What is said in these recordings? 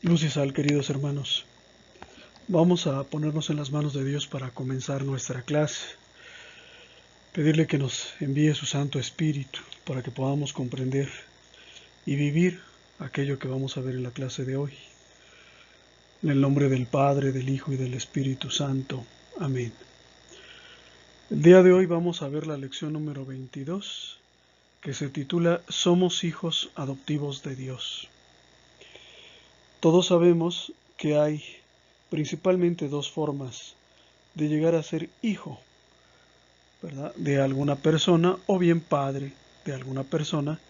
Luz y sal, queridos hermanos. Vamos a ponernos en las manos de Dios para comenzar nuestra clase. Pedirle que nos envíe su Santo Espíritu para que podamos comprender y vivir aquello que vamos a ver en la clase de hoy. En el nombre del Padre, del Hijo y del Espíritu Santo. Amén. El día de hoy vamos a ver la lección número 22, que se titula Somos hijos adoptivos de Dios. Todos sabemos que hay principalmente dos formas de llegar a ser hijo, ¿verdad?, de alguna persona o bien padre de alguna persona.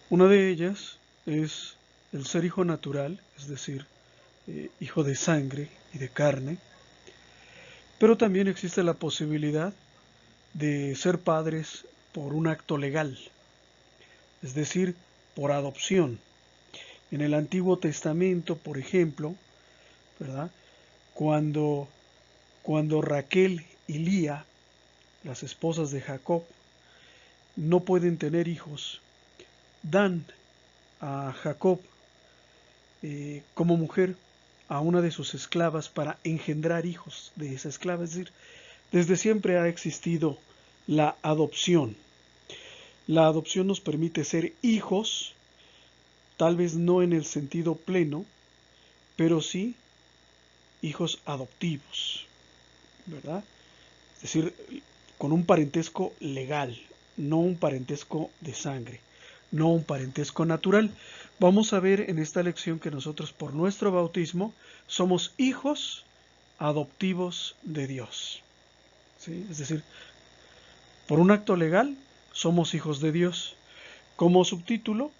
Una de ellas es el ser hijo natural, es decir, hijo de sangre y de carne, pero también existe la posibilidad de ser padres por un acto legal, es decir, por adopción. En el Antiguo Testamento, por ejemplo, ¿verdad?, cuando, cuando Raquel y Lía, las esposas de Jacob, no pueden tener hijos, dan a Jacob como mujer a una de sus esclavas para engendrar hijos de esa esclava. Es decir, desde siempre ha existido la adopción. La adopción nos permite ser hijos, tal vez no en el sentido pleno, pero sí hijos adoptivos, ¿verdad? Es decir, con un parentesco legal, no un parentesco de sangre, no un parentesco natural. Vamos a ver en esta lección que nosotros por nuestro bautismo somos hijos adoptivos de Dios, ¿sí? Es decir, por un acto legal somos hijos de Dios. Como subtítulo,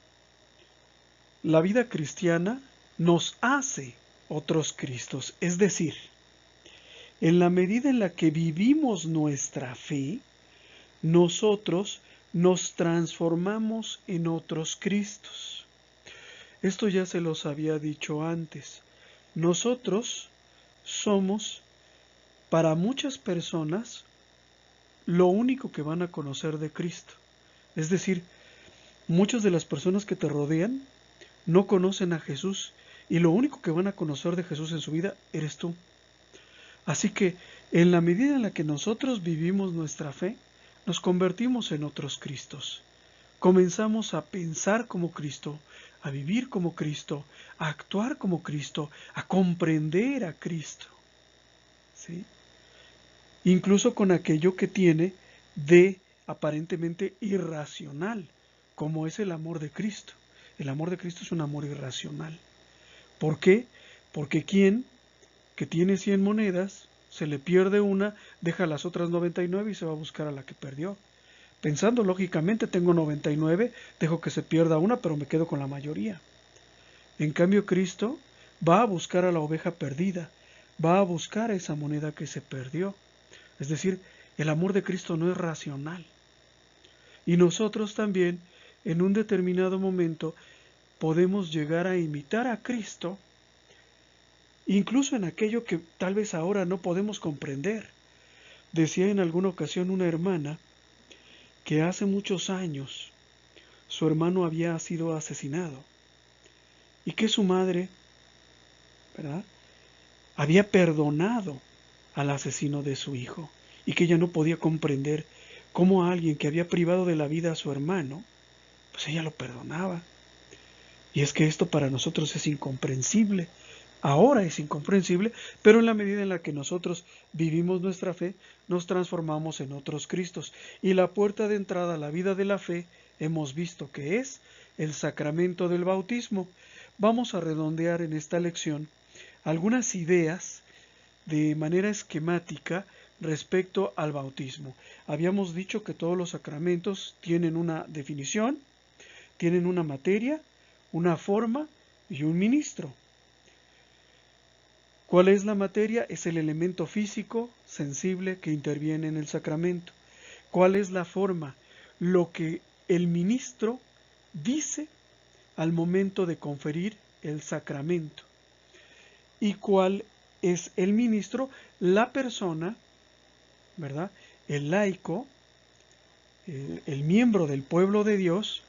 la vida cristiana nos hace otros Cristos, es decir, en la medida en la que vivimos nuestra fe, nosotros nos transformamos en otros Cristos. Esto ya se los había dicho antes. Nosotros somos, para muchas personas, lo único que van a conocer de Cristo. Es decir, muchas de las personas que te rodean no conocen a Jesús y lo único que van a conocer de Jesús en su vida eres tú. Así que, en la medida en la que nosotros vivimos nuestra fe, nos convertimos en otros Cristos. Comenzamos a pensar como Cristo, a vivir como Cristo, a actuar como Cristo, a comprender a Cristo, ¿sí? Incluso con aquello que tiene de aparentemente irracional, como es el amor de Cristo. El amor de Cristo es un amor irracional. ¿Por qué? Porque quien que tiene 100 monedas, se le pierde una, deja las otras 99 y se va a buscar a la que perdió. Pensando lógicamente, tengo 99, dejo que se pierda una, pero me quedo con la mayoría. En cambio, Cristo va a buscar a la oveja perdida, va a buscar a esa moneda que se perdió. Es decir, el amor de Cristo no es racional. Y nosotros también, en un determinado momento, podemos llegar a imitar a Cristo, incluso en aquello que tal vez ahora no podemos comprender. Decía en alguna ocasión una hermana que hace muchos años su hermano había sido asesinado y que su madre, ¿verdad?, había perdonado al asesino de su hijo y que ella no podía comprender cómo alguien que había privado de la vida a su hermano, pues ella lo perdonaba. Y es que esto para nosotros es incomprensible. Ahora es incomprensible, pero en la medida en la que nosotros vivimos nuestra fe, nos transformamos en otros Cristos. Y la puerta de entrada a la vida de la fe hemos visto que es el sacramento del bautismo. Vamos a redondear en esta lección algunas ideas de manera esquemática respecto al bautismo. Habíamos dicho que todos los sacramentos tienen una definición, tienen una materia, una forma y un ministro. ¿Cuál es la materia? Es el elemento físico, sensible, que interviene en el sacramento. ¿Cuál es la forma? Lo que el ministro dice al momento de conferir el sacramento. ¿Y cuál es el ministro? La persona, ¿verdad?, el laico, el miembro del pueblo de Dios,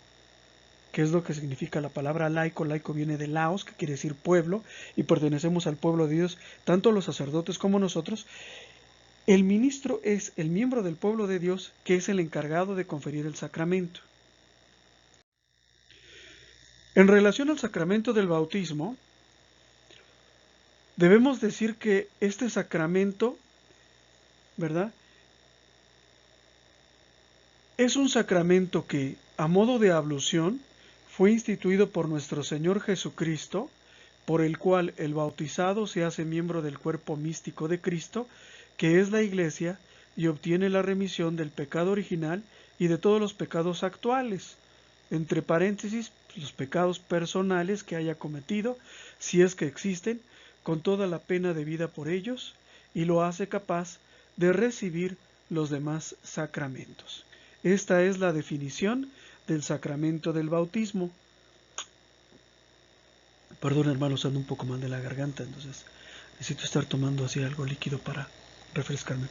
que es lo que significa la palabra laico. Laico viene de laos, que quiere decir pueblo, y pertenecemos al pueblo de Dios, tanto los sacerdotes como nosotros. El ministro es el miembro del pueblo de Dios que es el encargado de conferir el sacramento. En relación al sacramento del bautismo, debemos decir que este sacramento, ¿verdad?, es un sacramento que, a modo de ablución, fue instituido por nuestro Señor Jesucristo, por el cual el bautizado se hace miembro del cuerpo místico de Cristo, que es la Iglesia, y obtiene la remisión del pecado original y de todos los pecados actuales, entre paréntesis, los pecados personales que haya cometido, si es que existen, con toda la pena debida por ellos, y lo hace capaz de recibir los demás sacramentos. Esta es la definición del sacramento del bautismo. Perdón, hermanos, ando un poco mal de la garganta, entonces necesito estar tomando así algo líquido para refrescarme.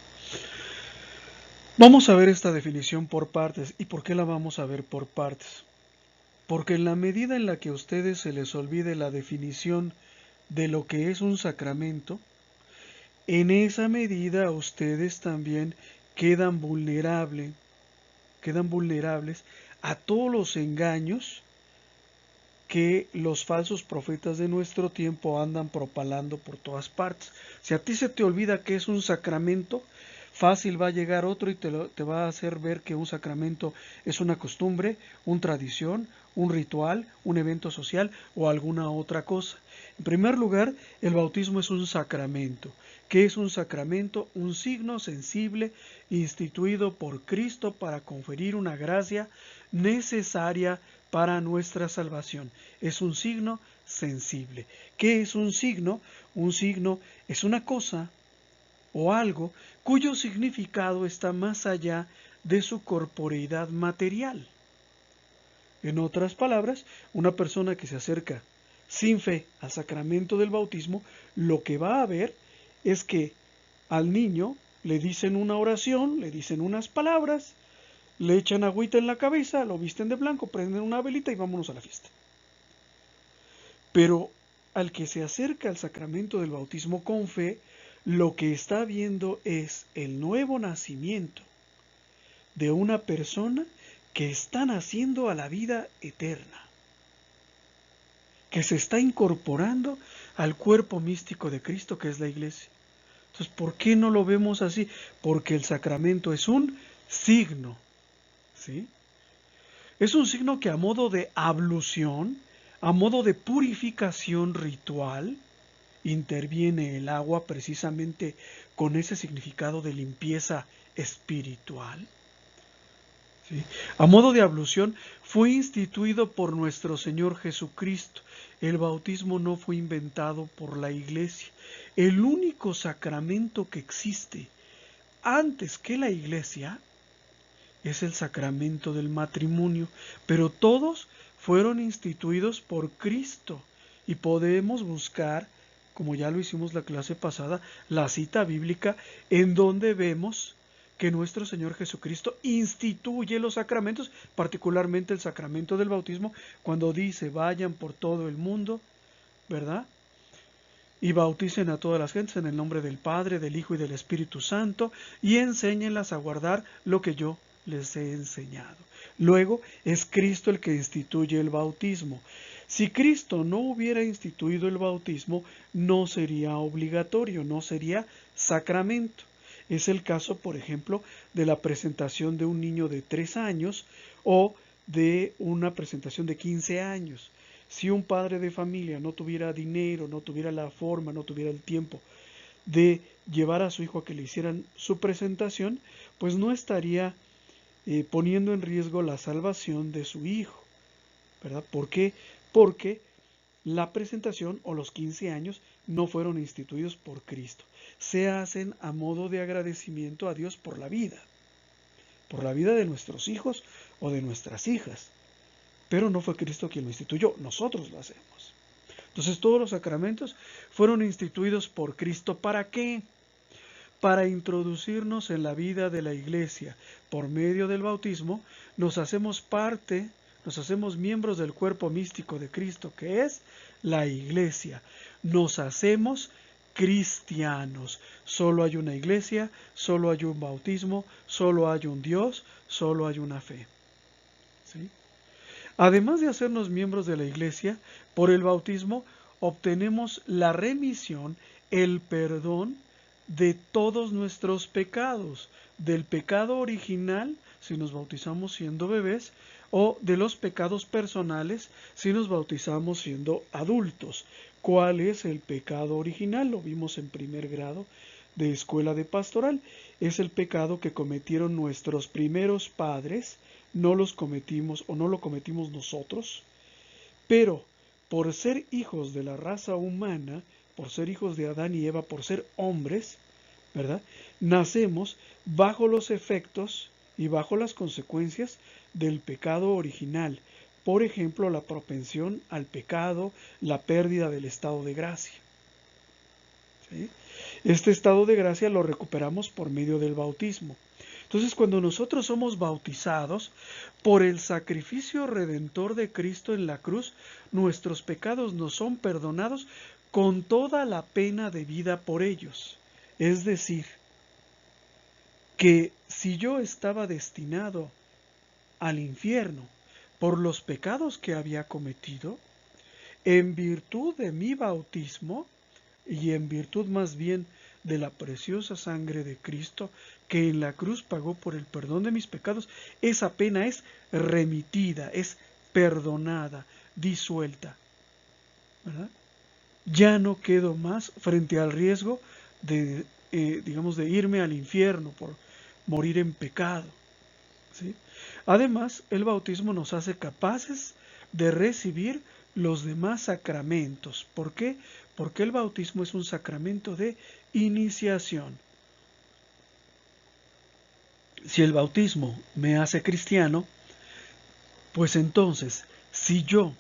Vamos a ver esta definición por partes. ¿Y por qué la vamos a ver por partes? Porque en la medida en la que a ustedes se les olvide la definición de lo que es un sacramento, en esa medida ustedes también quedan vulnerables a todos los engaños que los falsos profetas de nuestro tiempo andan propalando por todas partes. Si a ti se te olvida que es un sacramento, fácil va a llegar otro y te va a hacer ver que un sacramento es una costumbre, una tradición, un ritual, un evento social o alguna otra cosa. En primer lugar, el bautismo es un sacramento. ¿Qué es un sacramento? Un signo sensible instituido por Cristo para conferir una gracia necesaria para nuestra salvación. Es un signo sensible. ¿Qué es un signo? Un signo es una cosa o algo cuyo significado está más allá de su corporeidad material. En otras palabras, una persona que se acerca sin fe al sacramento del bautismo, lo que va a ver es que al niño le dicen una oración, le dicen unas palabras, le echan agüita en la cabeza, lo visten de blanco, prenden una velita y vámonos a la fiesta. Pero al que se acerca al sacramento del bautismo con fe, lo que está viendo es el nuevo nacimiento de una persona que está naciendo a la vida eterna, que se está incorporando al cuerpo místico de Cristo, que es la Iglesia. Entonces, ¿por qué no lo vemos así? Porque el sacramento es un signo, ¿sí? Es un signo que a modo de ablución, a modo de purificación ritual, interviene el agua precisamente con ese significado de limpieza espiritual. ¿Sí? A modo de ablución fue instituido por nuestro Señor Jesucristo. El bautismo no fue inventado por la Iglesia. El único sacramento que existe antes que la Iglesia es el sacramento del matrimonio, pero todos fueron instituidos por Cristo y podemos buscar, como ya lo hicimos la clase pasada, la cita bíblica en donde vemos que nuestro Señor Jesucristo instituye los sacramentos, particularmente el sacramento del bautismo, cuando dice, vayan por todo el mundo, ¿verdad?, y bauticen a todas las gentes en el nombre del Padre, del Hijo y del Espíritu Santo, y enséñenlas a guardar lo que yo les he enseñado. Luego, es Cristo el que instituye el bautismo. Si Cristo no hubiera instituido el bautismo, no sería obligatorio, no sería sacramento. Es el caso, por ejemplo, de la presentación de un niño de 3 años o de una presentación de 15 años. Si un padre de familia no tuviera dinero, no tuviera la forma, no tuviera el tiempo de llevar a su hijo a que le hicieran su presentación, pues no estaría poniendo en riesgo la salvación de su hijo, ¿verdad? ¿Por qué? Porque la presentación o los 15 años no fueron instituidos por Cristo. Se hacen a modo de agradecimiento a Dios por la vida de nuestros hijos o de nuestras hijas. Pero no fue Cristo quien lo instituyó, nosotros lo hacemos. Entonces todos los sacramentos fueron instituidos por Cristo. ¿Para qué? Para introducirnos en la vida de la Iglesia. Por medio del bautismo nos hacemos parte Nos hacemos miembros del cuerpo místico de Cristo, que es la iglesia. Nos hacemos cristianos. Solo hay una iglesia, solo hay un bautismo, solo hay un Dios, solo hay una fe. ¿Sí? Además de hacernos miembros de la iglesia, por el bautismo obtenemos la remisión, el perdón de todos nuestros pecados, del pecado original, si nos bautizamos siendo bebés, o de los pecados personales, si nos bautizamos siendo adultos. ¿Cuál es el pecado original? Lo vimos en primer grado de escuela de pastoral. Es el pecado que cometieron nuestros primeros padres, no los cometimos o no lo cometimos nosotros, pero por ser hijos de la raza humana, por ser hijos de Adán y Eva, por ser hombres, ¿verdad? Nacemos bajo los efectos y bajo las consecuencias del pecado original. Por ejemplo, la propensión al pecado, la pérdida del estado de gracia. ¿Sí? Este estado de gracia lo recuperamos por medio del bautismo. Entonces, cuando nosotros somos bautizados por el sacrificio redentor de Cristo en la cruz, nuestros pecados nos son perdonados con toda la pena debida por ellos. Es decir, que si yo estaba destinado al infierno por los pecados que había cometido, en virtud de mi bautismo, y en virtud más bien de la preciosa sangre de Cristo, que en la cruz pagó por el perdón de mis pecados, esa pena es remitida, es perdonada, disuelta, ¿verdad? Ya no quedo más frente al riesgo de, de irme al infierno por morir en pecado, ¿sí? Además, el bautismo nos hace capaces de recibir los demás sacramentos. ¿Por qué? Porque el bautismo es un sacramento de iniciación. Si el bautismo me hace cristiano, pues entonces, si yo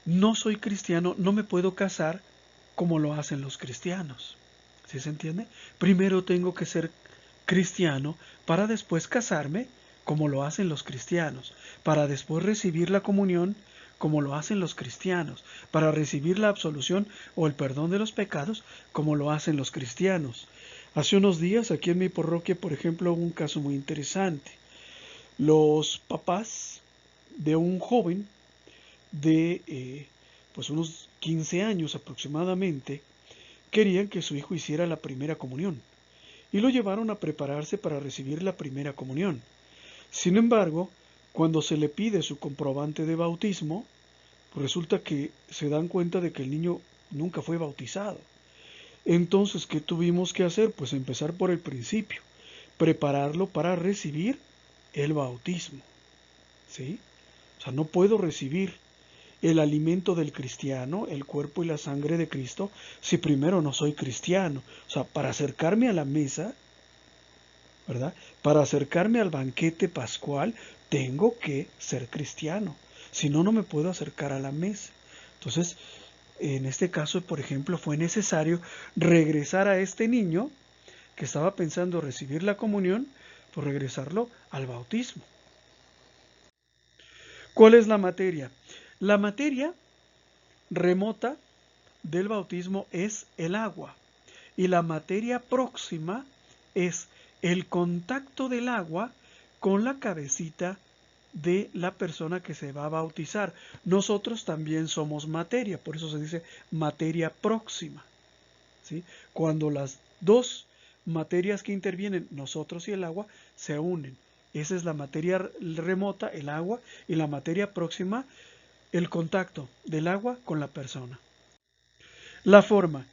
no soy cristiano, no me puedo casar como lo hacen los cristianos. ¿Sí se entiende? Primero tengo que ser cristiano para después casarme como lo hacen los cristianos, para después recibir la comunión como lo hacen los cristianos, para recibir la absolución o el perdón de los pecados como lo hacen los cristianos. Hace unos días aquí en mi parroquia, por ejemplo, hubo un caso muy interesante. Los papás de un joven de pues unos 15 años aproximadamente querían que su hijo hiciera la primera comunión y lo llevaron a prepararse para recibir la primera comunión. Sin embargo, cuando se le pide su comprobante de bautismo, resulta que se dan cuenta de que el niño nunca fue bautizado. Entonces, ¿qué tuvimos que hacer? Pues empezar por el principio, prepararlo para recibir el bautismo, ¿sí? O sea, no puedo recibir el alimento del cristiano, el cuerpo y la sangre de Cristo, si primero no soy cristiano. O sea, para acercarme a la mesa, ¿verdad? Para acercarme al banquete pascual, tengo que ser cristiano. Si no, no me puedo acercar a la mesa. Entonces, en este caso, por ejemplo, fue necesario regresar a este niño que estaba pensando recibir la comunión, pues regresarlo al bautismo. ¿Cuál es la materia? La materia remota del bautismo es el agua y la materia próxima es el contacto del agua con la cabecita de la persona que se va a bautizar. Nosotros también somos materia, por eso se dice materia próxima, ¿sí? Cuando las dos materias que intervienen, nosotros y el agua, se unen. Esa es la materia remota, el agua, y la materia próxima, el contacto del agua con la persona. La forma.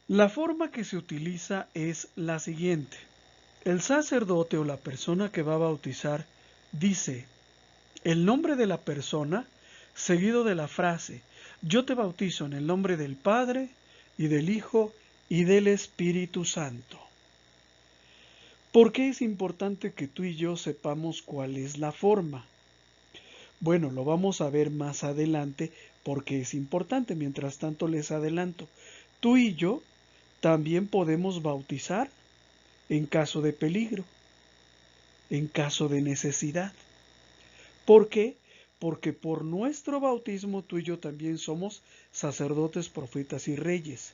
La forma que se utiliza es la siguiente. El sacerdote o la persona que va a bautizar dice el nombre de la persona seguido de la frase: yo te bautizo en el nombre del Padre y del Hijo y del Espíritu Santo. ¿Por qué es importante que tú y yo sepamos cuál es la forma? Bueno, lo vamos a ver más adelante porque es importante. Mientras tanto les adelanto, tú y yo también podemos bautizar en caso de peligro, en caso de necesidad. ¿Por qué? Porque por nuestro bautismo tú y yo también somos sacerdotes, profetas y reyes.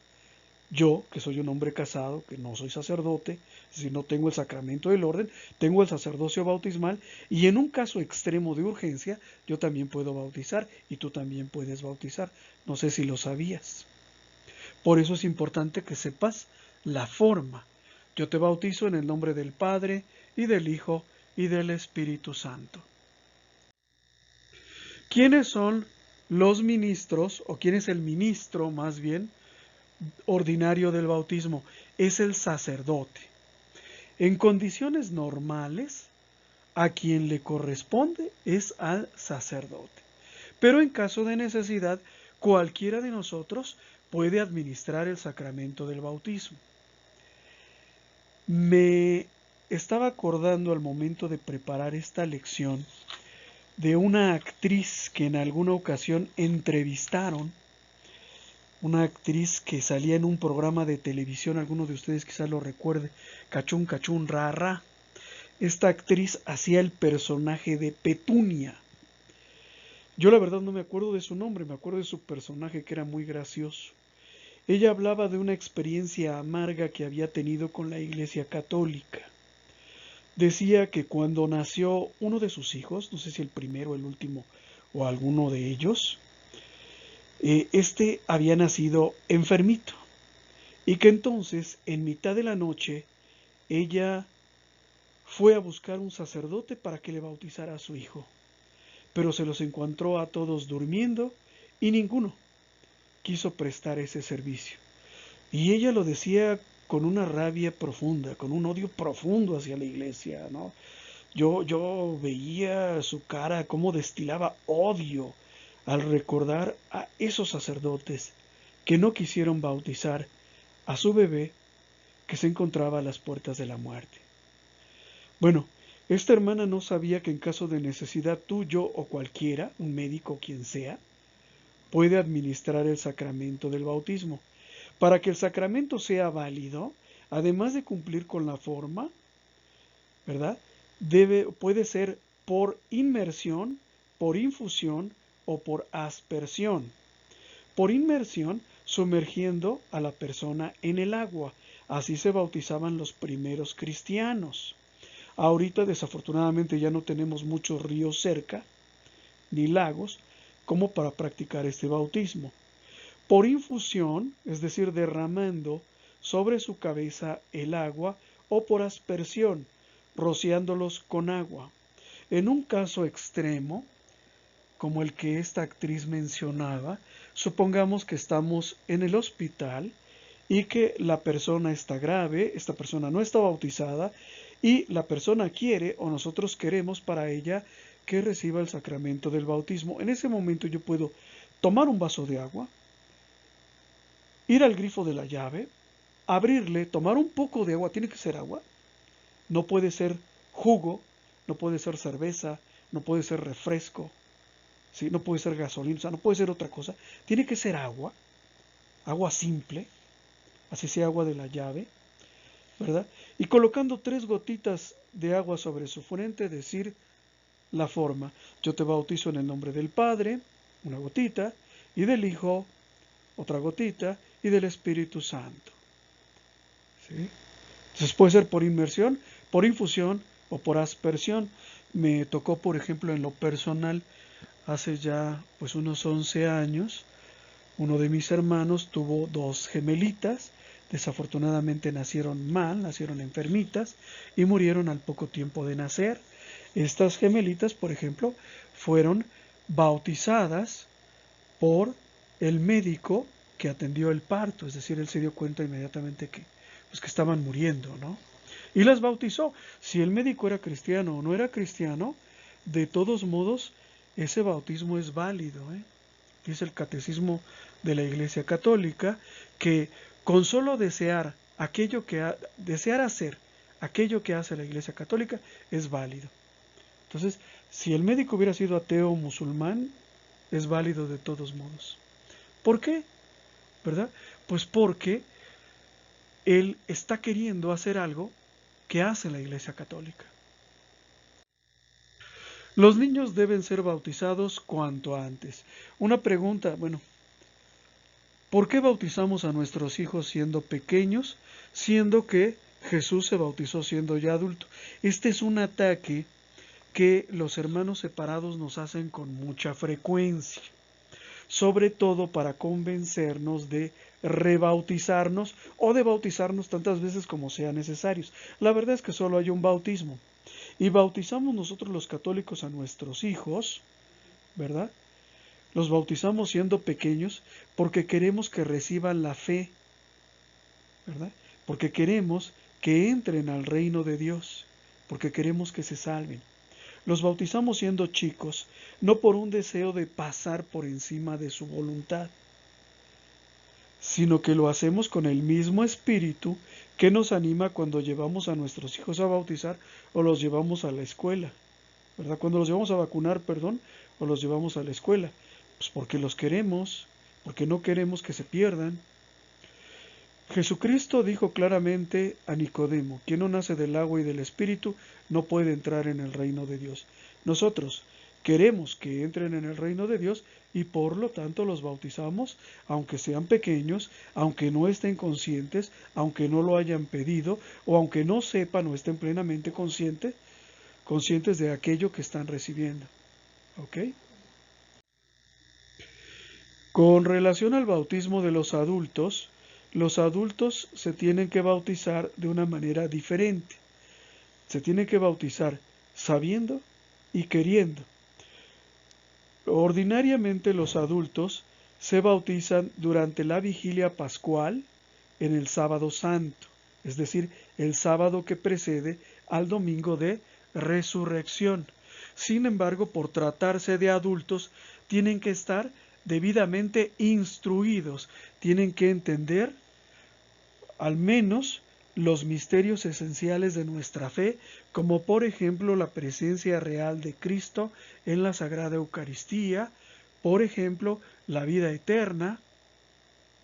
Yo, que soy un hombre casado, que no soy sacerdote, si no tengo el sacramento del orden, tengo el sacerdocio bautismal y en un caso extremo de urgencia, yo también puedo bautizar y tú también puedes bautizar. No sé si lo sabías. Por eso es importante que sepas la forma. Yo te bautizo en el nombre del Padre y del Hijo y del Espíritu Santo. ¿Quiénes son los ministros, o quién es el ministro más bien, ordinario del bautismo? Es el sacerdote. En condiciones normales, a quien le corresponde es al sacerdote. Pero en caso de necesidad, cualquiera de nosotros puede administrar el sacramento del bautismo. Me estaba acordando al momento de preparar esta lección de una actriz que en alguna ocasión entrevistaron, una actriz que salía en un programa de televisión, alguno de ustedes quizás lo recuerde, Cachún Cachún Ra Ra. Esta actriz hacía el personaje de Petunia. Yo la verdad no me acuerdo de su nombre, me acuerdo de su personaje que era muy gracioso. Ella hablaba de una experiencia amarga que había tenido con la Iglesia Católica. Decía que cuando nació uno de sus hijos, no sé si el primero, el último o alguno de ellos, este había nacido enfermito y que entonces en mitad de la noche ella fue a buscar un sacerdote para que le bautizara a su hijo, pero se los encontró a todos durmiendo y ninguno quiso prestar ese servicio. Y ella lo decía con una rabia profunda, con un odio profundo hacia la iglesia, ¿no? Yo veía su cara cómo destilaba odio al recordar a esos sacerdotes que no quisieron bautizar a su bebé que se encontraba a las puertas de la muerte. Bueno, esta hermana no sabía que en caso de necesidad tú, yo o cualquiera, un médico quien sea, puede administrar el sacramento del bautismo. Para que el sacramento sea válido, además de cumplir con la forma, ¿verdad? Puede ser por inmersión, por infusión o por aspersión. Por inmersión, sumergiendo a la persona en el agua. Así se bautizaban los primeros cristianos. Ahorita desafortunadamente ya no tenemos muchos ríos cerca, ni lagos, como para practicar este bautismo. Por infusión, es decir, derramando sobre su cabeza el agua, o por aspersión, rociándolos con agua. En un caso extremo, como el que esta actriz mencionaba, supongamos que estamos en el hospital y que la persona está grave, esta persona no está bautizada y la persona quiere o nosotros queremos para ella que reciba el sacramento del bautismo. En ese momento yo puedo tomar un vaso de agua, ir al grifo de la llave, abrirle, tomar un poco de agua, tiene que ser agua, no puede ser jugo, no puede ser cerveza, no puede ser refresco, ¿sí? No puede ser gasolina, o sea, no puede ser otra cosa, tiene que ser agua, agua simple, así sea agua de la llave, ¿verdad? Y colocando 3 gotitas de agua sobre su frente, decir la forma: yo te bautizo en el nombre del Padre, una gotita, y del Hijo, otra gotita, y del Espíritu Santo. ¿Sí? Entonces puede ser por inmersión, por infusión o por aspersión. Me tocó, por ejemplo, en lo personal, hace ya pues unos 11 años, uno de mis hermanos tuvo 2 gemelitas. Desafortunadamente nacieron mal, nacieron enfermitas y murieron al poco tiempo de nacer. Estas gemelitas, por ejemplo, fueron bautizadas por el médico que atendió el parto, es decir, él se dio cuenta inmediatamente que, pues, que estaban muriendo, ¿no? Y las bautizó. Si el médico era cristiano o no era cristiano, de todos modos, ese bautismo es válido, ¿eh? Dice el Catecismo de la Iglesia Católica que con solo desear desear hacer aquello que hace la Iglesia Católica es válido. Entonces, si el médico hubiera sido ateo o musulmán, es válido de todos modos. ¿Por qué? ¿Verdad? Pues porque él está queriendo hacer algo que hace la Iglesia Católica. Los niños deben ser bautizados cuanto antes. Una pregunta, bueno, ¿por qué bautizamos a nuestros hijos siendo pequeños, siendo que Jesús se bautizó siendo ya adulto? Este es un ataque que los hermanos separados nos hacen con mucha frecuencia, sobre todo para convencernos de rebautizarnos o de bautizarnos tantas veces como sean necesarios. La verdad es que solo hay un bautismo y bautizamos nosotros los católicos a nuestros hijos, ¿verdad? Los bautizamos siendo pequeños porque queremos que reciban la fe, ¿verdad? Porque queremos que entren al reino de Dios, porque queremos que se salven. Los bautizamos siendo chicos, no por un deseo de pasar por encima de su voluntad, sino que lo hacemos con el mismo espíritu que nos anima cuando llevamos a nuestros hijos a bautizar o los llevamos a la escuela, ¿verdad? Cuando los llevamos a vacunar, perdón, o los llevamos a la escuela, pues porque los queremos, porque no queremos que se pierdan. Jesucristo dijo claramente a Nicodemo: quien no nace del agua y del espíritu no puede entrar en el reino de Dios. Nosotros queremos que entren en el reino de Dios y por lo tanto los bautizamos, aunque sean pequeños, aunque no estén conscientes, aunque no lo hayan pedido o aunque no sepan o estén plenamente conscientes de aquello que están recibiendo. ¿Ok? Con relación al bautismo de los adultos se tienen que bautizar de una manera diferente. Se tienen que bautizar sabiendo y queriendo. Ordinariamente los adultos se bautizan durante la vigilia pascual en el sábado santo, es decir, el sábado que precede al domingo de resurrección. Sin embargo, por tratarse de adultos, tienen que estar debidamente instruidos, tienen que entender al menos los misterios esenciales de nuestra fe, como por ejemplo la presencia real de Cristo en la Sagrada Eucaristía, por ejemplo la vida eterna,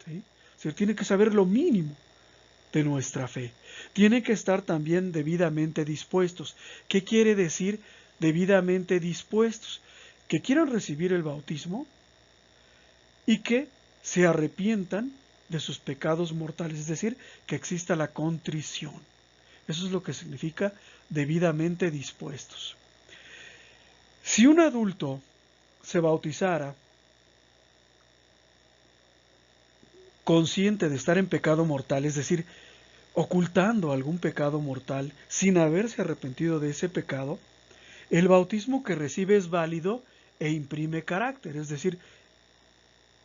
¿sí? Se tiene que saber lo mínimo de nuestra fe. Tienen que estar también debidamente dispuestos. ¿Qué quiere decir debidamente dispuestos? Que quieran recibir el bautismo y que se arrepientan de sus pecados mortales, es decir, que exista la contrición. Eso es lo que significa debidamente dispuestos. Si un adulto se bautizara consciente de estar en pecado mortal, es decir, ocultando algún pecado mortal sin haberse arrepentido de ese pecado, el bautismo que recibe es válido e imprime carácter, es decir,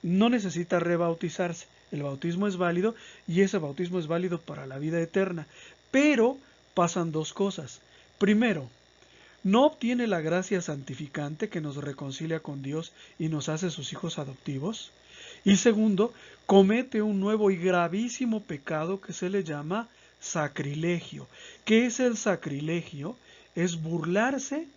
no necesita rebautizarse. El bautismo es válido y ese bautismo es válido para la vida eterna. Pero pasan dos cosas. Primero, no obtiene la gracia santificante que nos reconcilia con Dios y nos hace sus hijos adoptivos. Y segundo, comete un nuevo y gravísimo pecado que se le llama sacrilegio. ¿Qué es el sacrilegio? Es burlarse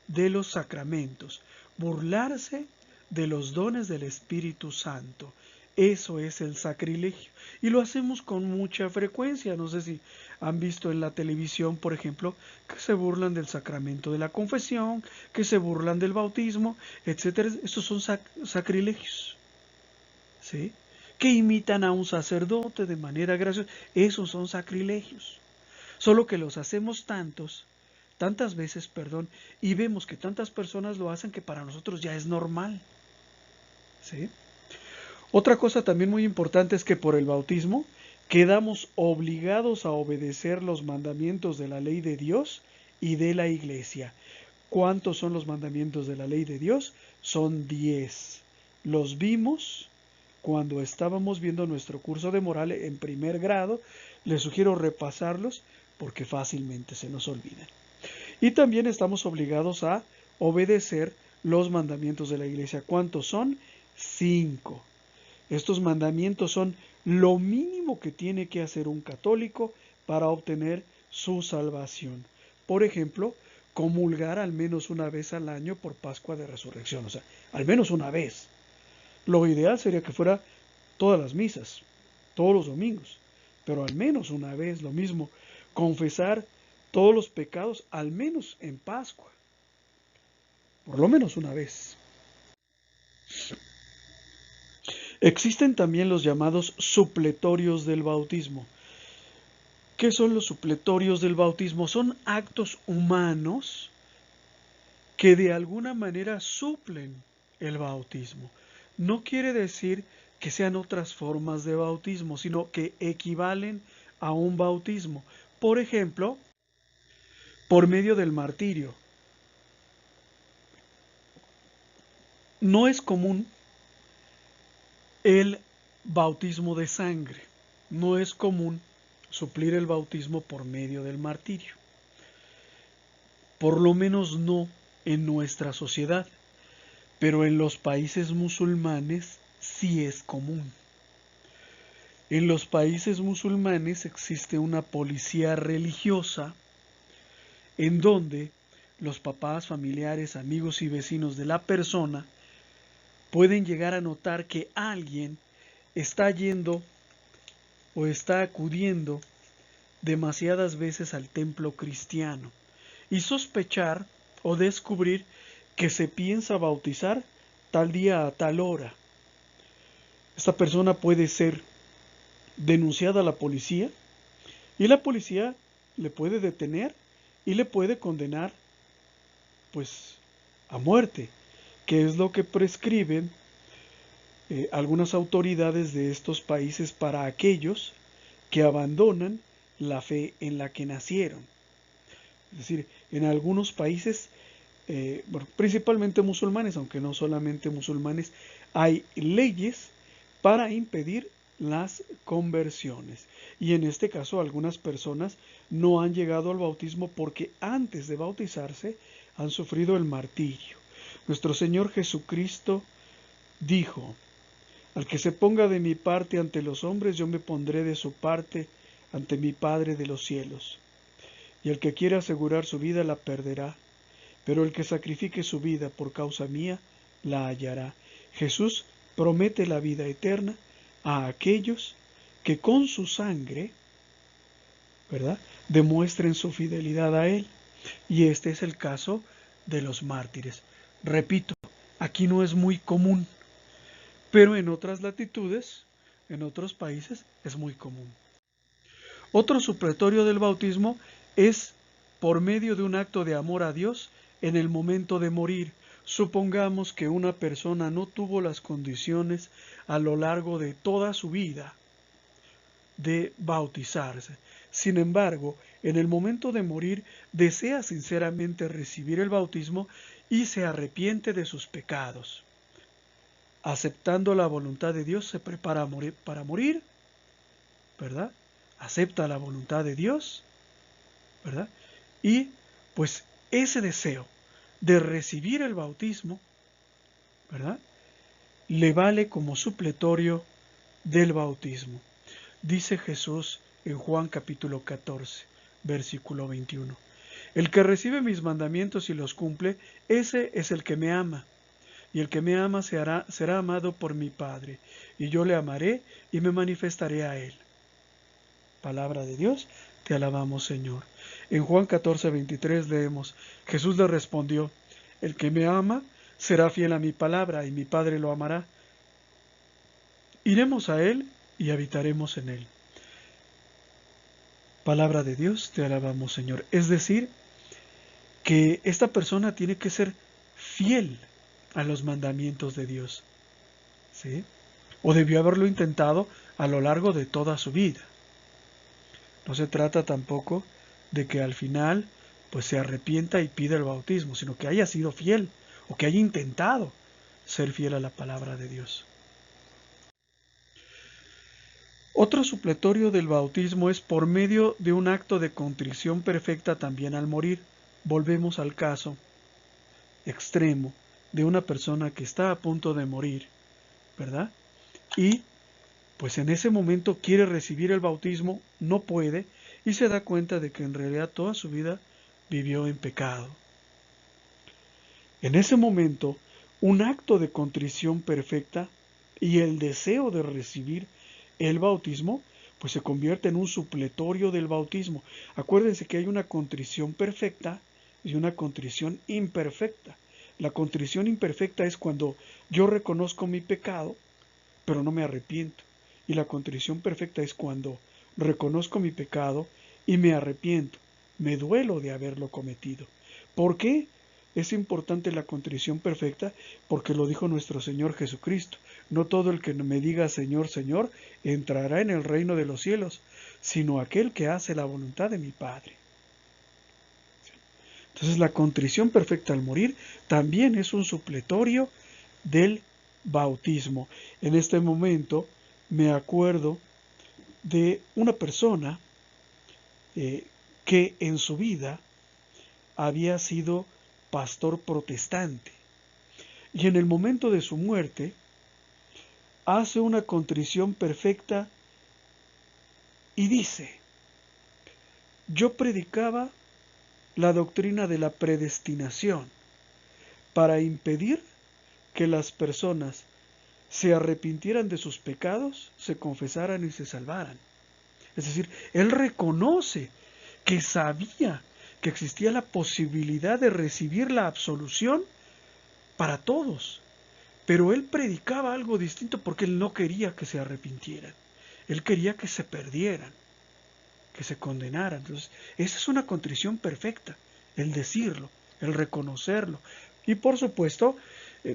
de los sacramentos, burlarse de los dones del Espíritu Santo. Eso es el sacrilegio. Y lo hacemos con mucha frecuencia. No sé si han visto en la televisión, por ejemplo, que se burlan del sacramento de la confesión, que se burlan del bautismo, etcétera. Estos son sacrilegios, ¿sí? Que imitan a un sacerdote de manera graciosa. Esos son sacrilegios. Solo que los hacemos tantas veces, y vemos que tantas personas lo hacen que para nosotros ya es normal, ¿sí? Otra cosa también muy importante es que por el bautismo quedamos obligados a obedecer los mandamientos de la ley de Dios y de la Iglesia. ¿Cuántos son los mandamientos de la ley de Dios? Son 10. Los vimos cuando estábamos viendo nuestro curso de moral en primer grado. Les sugiero repasarlos porque fácilmente se nos olvidan. Y también estamos obligados a obedecer los mandamientos de la Iglesia. ¿Cuántos son? 5. Estos mandamientos son lo mínimo que tiene que hacer un católico para obtener su salvación. Por ejemplo, comulgar al menos una vez al año por Pascua de Resurrección. O sea, al menos una vez. Lo ideal sería que fuera todas las misas, todos los domingos, pero al menos una vez. Lo mismo, confesar todos los pecados, al menos en Pascua. por lo menos una vez. Existen también los llamados supletorios del bautismo. ¿Qué son los supletorios del bautismo? Son actos humanos que de alguna manera suplen el bautismo. No quiere decir que sean otras formas de bautismo, sino que equivalen a un bautismo. Por ejemplo, por medio del martirio. No es común el bautismo de sangre. No es común suplir el bautismo por medio del martirio. Por lo menos no en nuestra sociedad. Pero en los países musulmanes sí es común. En los países musulmanes existe una policía religiosa en donde los papás, familiares, amigos y vecinos de la persona pueden llegar a notar que alguien está yendo o está acudiendo demasiadas veces al templo cristiano y sospechar o descubrir que se piensa bautizar tal día a tal hora. Esta persona puede ser denunciada a la policía y la policía le puede detener y le puede condenar pues a muerte, que es lo que prescriben algunas autoridades de estos países para aquellos que abandonan la fe en la que nacieron. Es decir, en algunos países, bueno, principalmente musulmanes, aunque no solamente musulmanes, hay leyes para impedir las conversiones. Y en este caso, algunas personas no han llegado al bautismo porque antes de bautizarse han sufrido el martirio. Nuestro Señor Jesucristo dijo: al que se ponga de mi parte ante los hombres, yo me pondré de su parte ante mi Padre de los cielos. Y el que quiera asegurar su vida la perderá, pero el que sacrifique su vida por causa mía la hallará. Jesús promete la vida eterna a aquellos que con su sangre, ¿verdad?, demuestren su fidelidad a Él. Y este es el caso de los mártires. Repito, aquí no es muy común, pero en otras latitudes, en otros países, es muy común. Otro supletorio del bautismo es por medio de un acto de amor a Dios en el momento de morir. Supongamos que una persona no tuvo las condiciones a lo largo de toda su vida de bautizarse. Sin embargo, en el momento de morir desea sinceramente recibir el bautismo y se arrepiente de sus pecados. Aceptando la voluntad de Dios, se prepara para morir, ¿verdad? Acepta la voluntad de Dios, ¿verdad? Y pues ese deseo de recibir el bautismo, ¿verdad?, le vale como supletorio del bautismo. Dice Jesús en Juan capítulo 14, versículo 21. El que recibe mis mandamientos y los cumple, ese es el que me ama. Y el que me ama será amado por mi Padre, y yo le amaré y me manifestaré a él. Palabra de Dios, te alabamos, Señor. En Juan 14, 23 leemos: Jesús le respondió: el que me ama será fiel a mi palabra, y mi Padre lo amará. Iremos a él y habitaremos en él. Palabra de Dios, te alabamos, Señor. Es decir, que esta persona tiene que ser fiel a los mandamientos de Dios, ¿sí? O debió haberlo intentado a lo largo de toda su vida. No se trata tampoco de que al final pues se arrepienta y pida el bautismo, sino que haya sido fiel o que haya intentado ser fiel a la palabra de Dios. Otro supletorio del bautismo es por medio de un acto de contrición perfecta también al morir. Volvemos al caso extremo de una persona que está a punto de morir, ¿verdad? Y pues en ese momento quiere recibir el bautismo, no puede, y se da cuenta de que en realidad toda su vida vivió en pecado. En ese momento, un acto de contrición perfecta y el deseo de recibir el bautismo, pues se convierte en un supletorio del bautismo. Acuérdense que hay una contrición perfecta y una contrición imperfecta. La contrición imperfecta es cuando yo reconozco mi pecado, pero no me arrepiento. Y la contrición perfecta es cuando reconozco mi pecado y me arrepiento, me duelo de haberlo cometido. ¿Por qué es importante la contrición perfecta? Porque lo dijo nuestro Señor Jesucristo. No todo el que me diga Señor, Señor, entrará en el reino de los cielos, sino aquel que hace la voluntad de mi Padre. Entonces la contrición perfecta al morir también es un supletorio del bautismo. En este momento me acuerdo de una persona que en su vida había sido pastor protestante y en el momento de su muerte hace una contrición perfecta y dice: yo predicaba la doctrina de la predestinación para impedir que las personas se arrepintieran de sus pecados, se confesaran y se salvaran. Es decir, él reconoce que sabía que existía la posibilidad de recibir la absolución para todos, pero él predicaba algo distinto porque él no quería que se arrepintieran, él quería que se perdieran, que se condenaran. Entonces, esa es una contrición perfecta, el decirlo, el reconocerlo. Y por supuesto,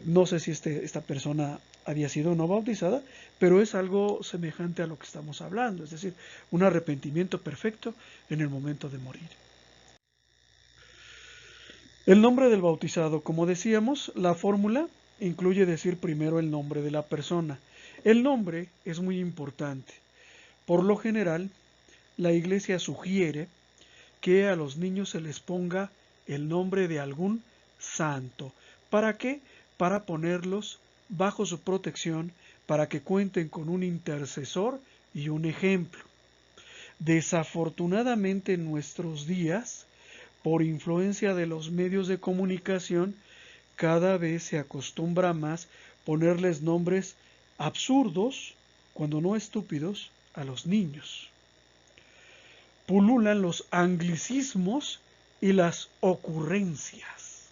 no sé si esta persona había sido no bautizada, pero es algo semejante a lo que estamos hablando, es decir, un arrepentimiento perfecto en el momento de morir. El nombre del bautizado, como decíamos, la fórmula incluye decir primero el nombre de la persona. El nombre es muy importante. Por lo general, la Iglesia sugiere que a los niños se les ponga el nombre de algún santo. ¿Para qué? Para ponerlos bajo su protección, para que cuenten con un intercesor y un ejemplo. Desafortunadamente en nuestros días, por influencia de los medios de comunicación, cada vez se acostumbra más ponerles nombres absurdos, cuando no estúpidos, a los niños. Pululan los anglicismos y las ocurrencias.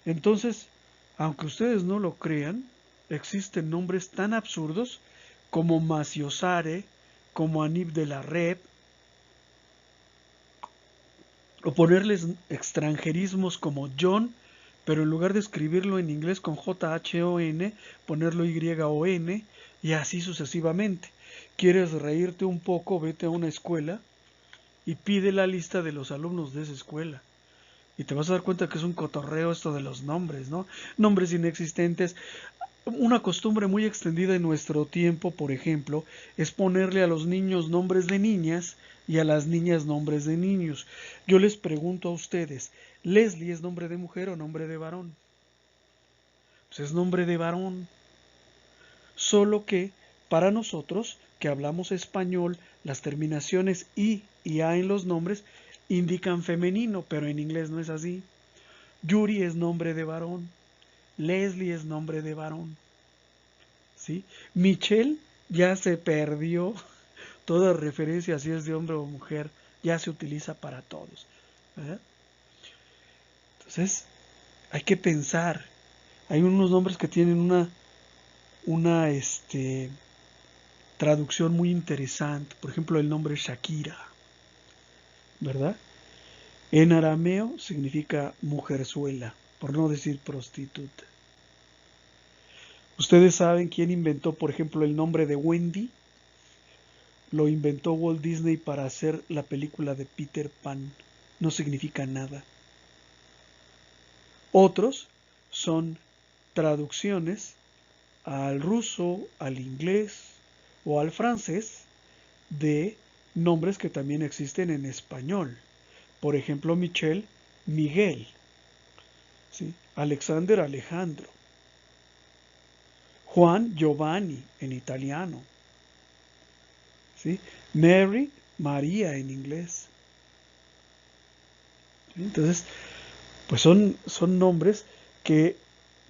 Entonces, aunque ustedes no lo crean, existen nombres tan absurdos como Maciosare, como Anib de la Rep, o ponerles extranjerismos como John, pero en lugar de escribirlo en inglés con J-H-O-N, ponerlo Y-O-N, y así sucesivamente. ¿Quieres reírte un poco? Vete a una escuela y pide la lista de los alumnos de esa escuela. Y te vas a dar cuenta que es un cotorreo esto de los nombres, ¿no? Nombres inexistentes. Una costumbre muy extendida en nuestro tiempo, por ejemplo, es ponerle a los niños nombres de niñas y a las niñas nombres de niños. Yo les pregunto a ustedes, ¿Leslie es nombre de mujer o nombre de varón? Pues es nombre de varón. Solo que para nosotros, que hablamos español, las terminaciones I y A en los nombres indican femenino, pero en inglés no es así. Yuri es nombre de varón. Leslie es nombre de varón. ¿Sí? Michelle ya se perdió toda referencia si es de hombre o mujer, ya se utiliza para todos, ¿verdad? Entonces, hay que pensar. Hay unos nombres que tienen una traducción muy interesante. Por ejemplo, el nombre Shakira, ¿verdad? En arameo significa mujerzuela, por no decir prostituta. ¿Ustedes saben quién inventó, por ejemplo, el nombre de Wendy? Lo inventó Walt Disney para hacer la película de Peter Pan. No significa nada. Otros son traducciones al ruso, al inglés o al francés de nombres que también existen en español. Por ejemplo, Michelle, Miguel. ¿Sí? Alexander, Alejandro. Juan, Giovanni en italiano. ¿Sí? Mary, María en inglés. ¿Sí? Entonces, pues son nombres que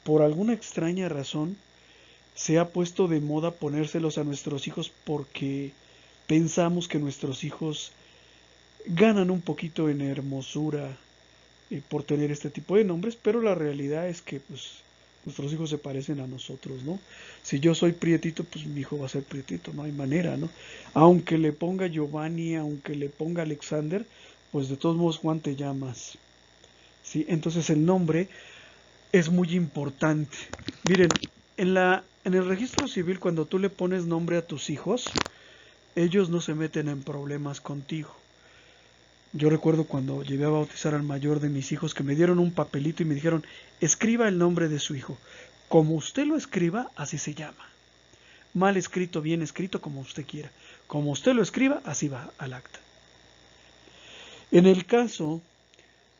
por alguna extraña razón se ha puesto de moda ponérselos a nuestros hijos porque pensamos que nuestros hijos ganan un poquito en hermosura por tener este tipo de nombres, pero la realidad es que pues nuestros hijos se parecen a nosotros, ¿no? Si yo soy prietito, pues mi hijo va a ser prietito, no hay manera, ¿no? Aunque le ponga Giovanni, aunque le ponga Alexander, pues de todos modos Juan te llamas, ¿sí? Entonces el nombre es muy importante. Miren, en el registro civil, cuando tú le pones nombre a tus hijos, ellos no se meten en problemas contigo. Yo recuerdo cuando llegué a bautizar al mayor de mis hijos que me dieron un papelito y me dijeron, escriba el nombre de su hijo. Como usted lo escriba, así se llama. Mal escrito, bien escrito, como usted quiera. Como usted lo escriba, así va al acta. En el caso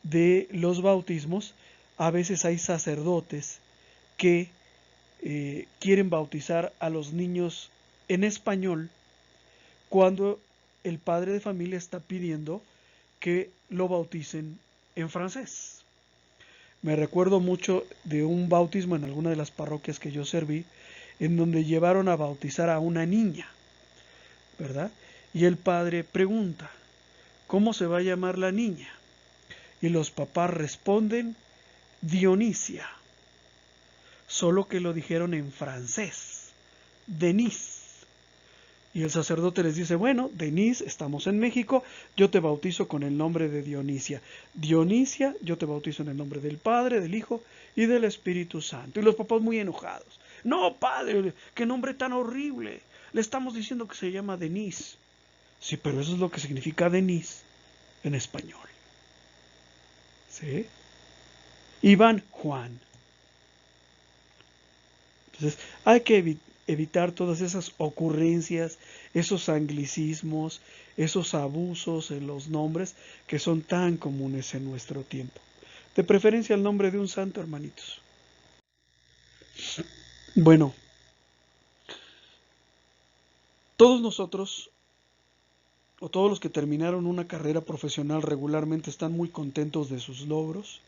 de los bautismos, a veces hay sacerdotes que quieren bautizar a los niños en español cuando el padre de familia está pidiendo que lo bauticen en francés. Me recuerdo mucho de un bautismo en alguna de las parroquias que yo serví, en donde llevaron a bautizar a una niña, ¿verdad? Y el padre pregunta, ¿cómo se va a llamar la niña? Y los papás responden, Dionisia, solo que lo dijeron en francés, Denise. Y el sacerdote les dice, bueno, Denise, estamos en México, yo te bautizo con el nombre de Dionisia. Dionisia, yo te bautizo en el nombre del Padre, del Hijo y del Espíritu Santo. Y los papás muy enojados. No, padre, qué nombre tan horrible. Le estamos diciendo que se llama Denise. Sí, pero eso es lo que significa Denise en español. ¿Sí? Iván Juan. Entonces, hay que evitar todas esas ocurrencias, esos anglicismos, esos abusos en los nombres que son tan comunes en nuestro tiempo. De preferencia el nombre de un santo, hermanitos. Bueno, todos nosotros, o todos los que terminaron una carrera profesional regularmente, están muy contentos de sus logros,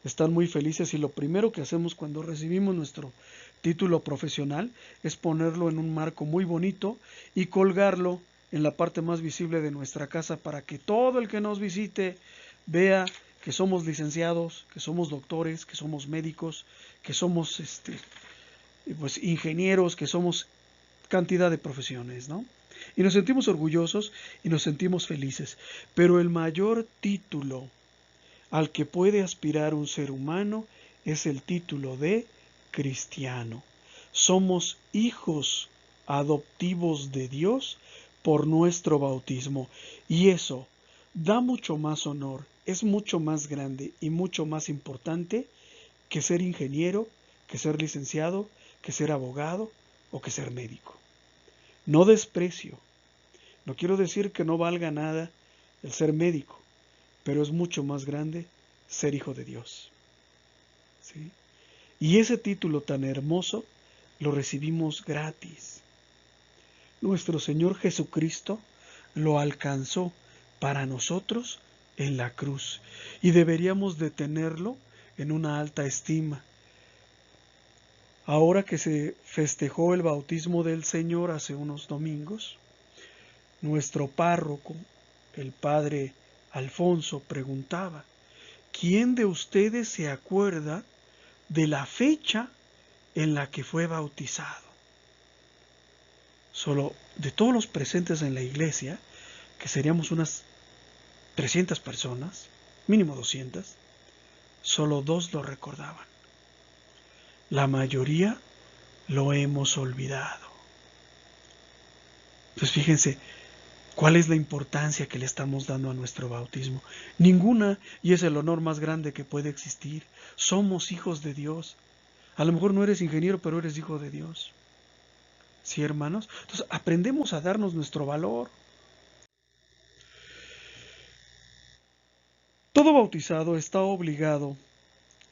están muy felices y lo primero que hacemos cuando recibimos nuestro título profesional es ponerlo en un marco muy bonito y colgarlo en la parte más visible de nuestra casa para que todo el que nos visite vea que somos licenciados, que somos doctores, que somos médicos, que somos pues ingenieros, que somos cantidad de profesiones, ¿no? Y nos sentimos orgullosos y nos sentimos felices, pero el mayor título al que puede aspirar un ser humano es el título de cristiano. Somos hijos adoptivos de Dios por nuestro bautismo y eso da mucho más honor, es mucho más grande y mucho más importante que ser ingeniero, que ser licenciado, que ser abogado o que ser médico. No desprecio, no quiero decir que no valga nada el ser médico, pero es mucho más grande ser hijo de Dios. ¿Sí? Y ese título tan hermoso lo recibimos gratis. Nuestro Señor Jesucristo lo alcanzó para nosotros en la cruz y deberíamos de tenerlo en una alta estima. Ahora que se festejó el bautismo del Señor hace unos domingos, nuestro párroco, el padre Alfonso, preguntaba, ¿quién de ustedes se acuerda de la fecha en la que fue bautizado? Solo de todos los presentes en la iglesia, que seríamos unas 300 personas, mínimo 200, solo 2 lo recordaban. La mayoría lo hemos olvidado. Entonces fíjense, ¿cuál es la importancia que le estamos dando a nuestro bautismo? Ninguna, y es el honor más grande que puede existir. Somos hijos de Dios. A lo mejor no eres ingeniero, pero eres hijo de Dios. ¿Sí, hermanos? Entonces aprendemos a darnos nuestro valor. Todo bautizado está obligado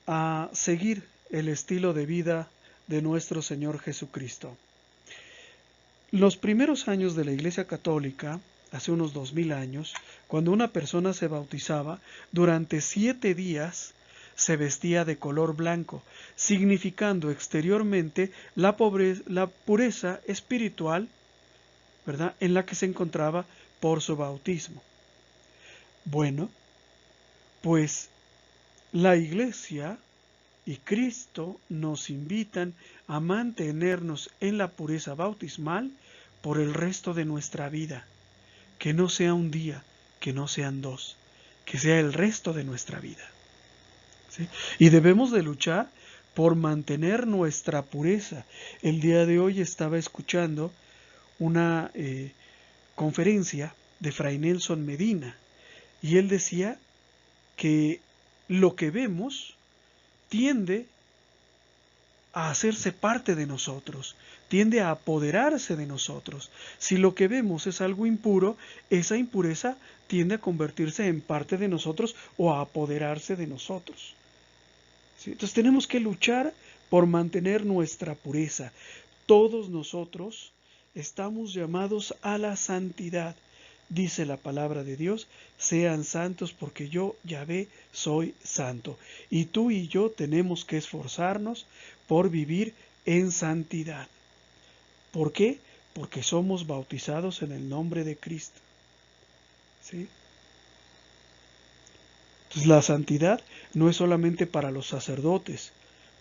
a seguir el estilo de vida de nuestro Señor Jesucristo. Los primeros años de la Iglesia Católica, hace unos 2000 años, cuando una persona se bautizaba, durante 7 días se vestía de color blanco, significando exteriormente la pureza espiritual, ¿verdad?, en la que se encontraba por su bautismo. Bueno, pues La Iglesia y Cristo nos invitan a mantenernos en la pureza bautismal por el resto de nuestra vida. Que no sea un día, que no sean dos, que sea el resto de nuestra vida. ¿Sí? Y debemos de luchar por mantener nuestra pureza. El día de hoy estaba escuchando una conferencia de Fray Nelson Medina y él decía que lo que vemos tiende a hacerse parte de nosotros, tiende a apoderarse de nosotros. Si lo que vemos es algo impuro, esa impureza tiende a convertirse en parte de nosotros o a apoderarse de nosotros. ¿Sí? Entonces tenemos que luchar por mantener nuestra pureza. Todos nosotros estamos llamados a la santidad. Dice la palabra de Dios, sean santos porque yo, Yahvé, soy santo. Y tú y yo tenemos que esforzarnos por vivir en santidad. ¿Por qué? Porque somos bautizados en el nombre de Cristo. ¿Sí? Entonces la santidad no es solamente para los sacerdotes,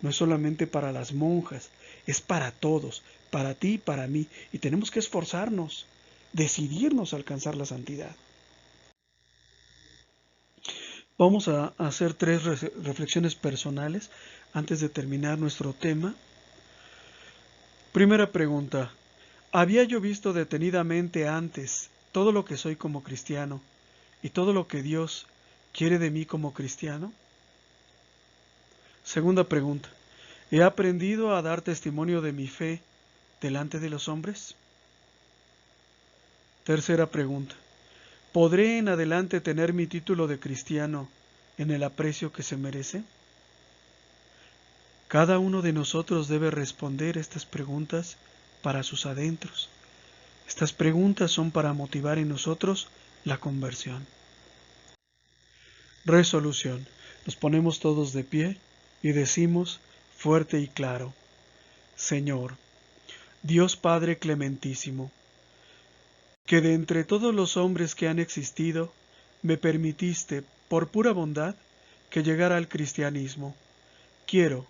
no es solamente para las monjas, es para todos, para ti y para mí. Y tenemos que esforzarnos, decidirnos a alcanzar la santidad. Vamos a hacer tres reflexiones personales antes de terminar nuestro tema. Primera pregunta. ¿Había yo visto detenidamente antes todo lo que soy como cristiano y todo lo que Dios quiere de mí como cristiano? Segunda pregunta. ¿He aprendido a dar testimonio de mi fe delante de los hombres? Tercera pregunta. ¿Podré en adelante tener mi título de cristiano en el aprecio que se merece? Cada uno de nosotros debe responder estas preguntas para sus adentros. Estas preguntas son para motivar en nosotros la conversión. Resolución. Nos ponemos todos de pie y decimos fuerte y claro: Señor, Dios Padre clementísimo, que de entre todos los hombres que han existido, me permitiste, por pura bondad, que llegara al cristianismo. Quiero,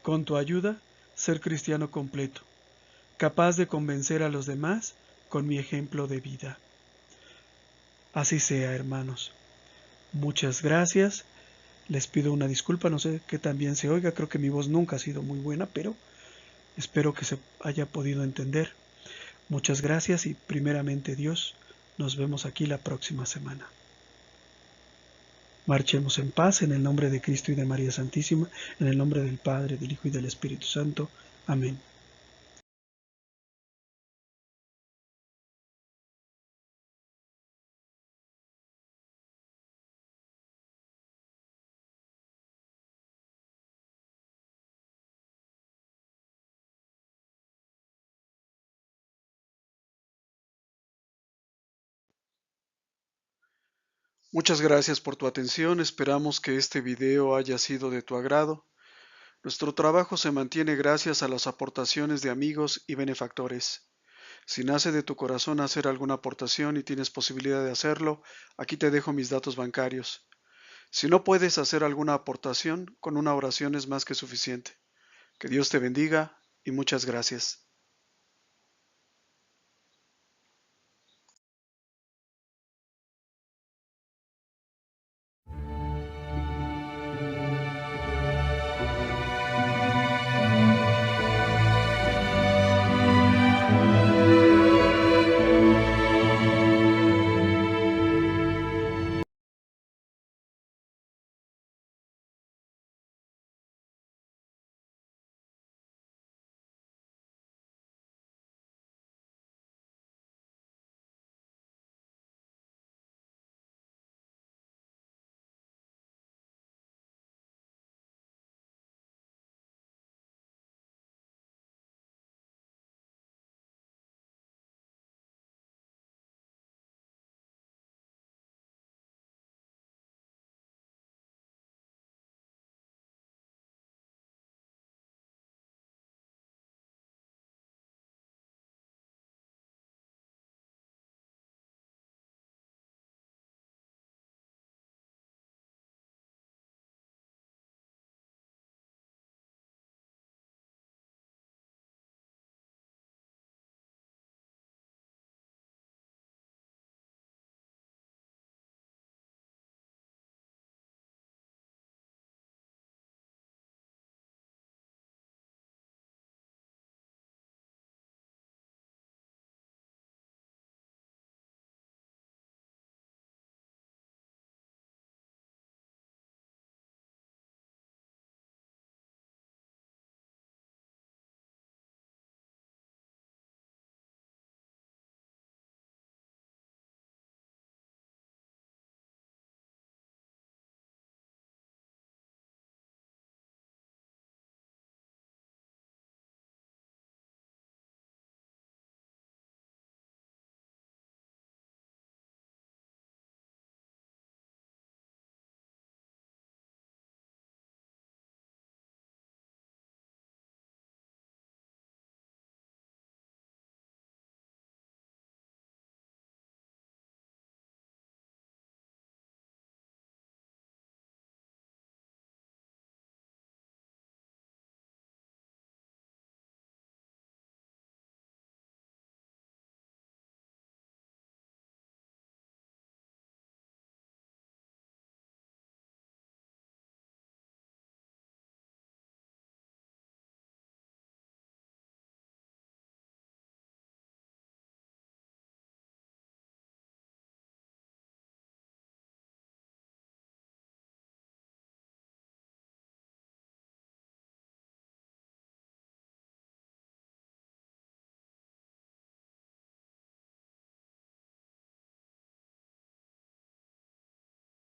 con tu ayuda, ser cristiano completo, capaz de convencer a los demás con mi ejemplo de vida. Así sea, hermanos. Muchas gracias. Les pido una disculpa, no sé qué tan bien se oiga, creo que mi voz nunca ha sido muy buena, pero espero que se haya podido entender. Muchas gracias y primeramente Dios, nos vemos aquí la próxima semana. Marchemos en paz en el nombre de Cristo y de María Santísima, en el nombre del Padre, del Hijo y del Espíritu Santo. Amén. Muchas gracias por tu atención, esperamos que este video haya sido de tu agrado. Nuestro trabajo se mantiene gracias a las aportaciones de amigos y benefactores. Si nace de tu corazón hacer alguna aportación y tienes posibilidad de hacerlo, aquí te dejo mis datos bancarios. Si no puedes hacer alguna aportación, con una oración es más que suficiente. Que Dios te bendiga y muchas gracias.